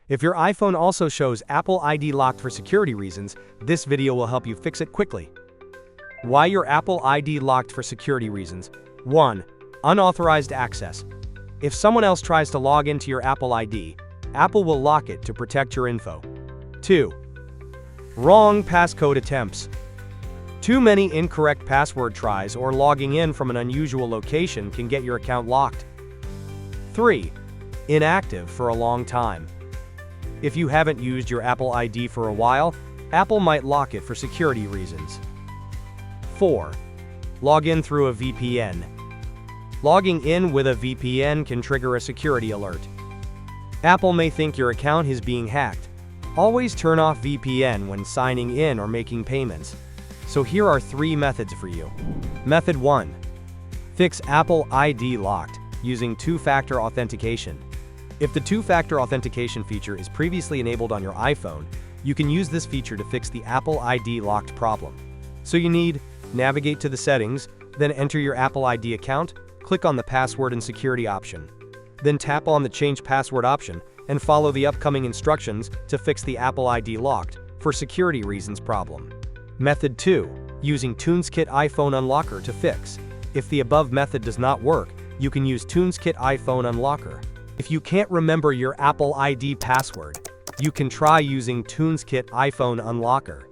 If your iPhone also shows Apple ID locked for security reasons, this video will help you fix it quickly. Why your Apple ID locked for security reasons. 1. Unauthorized access. If someone else tries to log into your Apple ID, Apple will lock it to protect your info. 2. Wrong passcode attempts. Too many incorrect password tries or logging in from an unusual location can get your account locked. 3. Inactive for a long time. If you haven't used your Apple ID for a while, Apple might lock it for security reasons. 4. Log in through a VPN. Logging in with a VPN can trigger a security alert. Apple may think your account is being hacked. Always turn off VPN when signing in or making payments. So here are 3 methods for you. Method 1. Fix Apple ID locked using two-factor authentication. If the two-factor authentication feature is previously enabled on your iPhone, you can use this feature to fix the Apple ID locked problem. So you need navigate to the settings, then enter your Apple ID account, click on the password and security option. Then tap on the change password option and follow the upcoming instructions to fix the Apple ID locked for security reasons problem. Method 2. Using TunesKit iPhone Unlocker to fix. If the above method does not work, you can use TunesKit iPhone Unlocker. If you can't remember your Apple ID password, you can try using TunesKit iPhone Unlocker.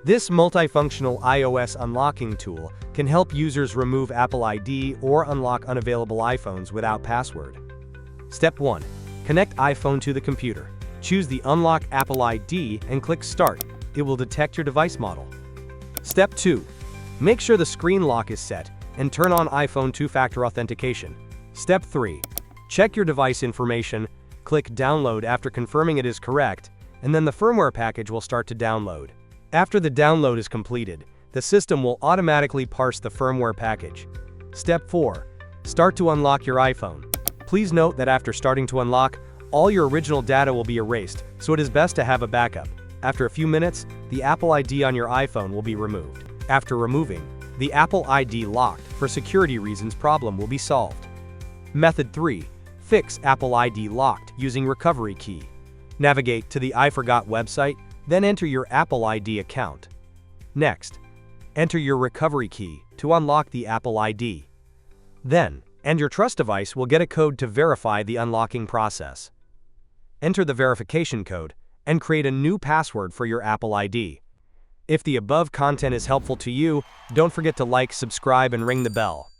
This multifunctional iOS unlocking tool can help users remove Apple ID or unlock unavailable iPhones without password. Step 1. Connect iPhone to the computer. Choose the Unlock Apple ID and click Start. It will detect your device model. Step 2. Make sure the screen lock is set and turn on iPhone two-factor authentication. Step 3. Check your device information, click Download after confirming it is correct, and then the firmware package will start to download. After the download is completed, the system will automatically parse the firmware package. Step 4. Start to unlock your iPhone. Please note that after starting to unlock, all your original data will be erased, so it is best to have a backup. After a few minutes, the Apple ID on your iPhone will be removed. After removing, the Apple ID locked for security reasons problem will be solved. Method 3. Fix Apple ID locked using recovery key. Navigate to the I Forgot website, then enter your Apple ID account. Next, enter your recovery key to unlock the Apple ID. Then, your trust device will get a code to verify the unlocking process. Enter the verification code and create a new password for your Apple ID. If the above content is helpful to you, don't forget to like, subscribe, and ring the bell.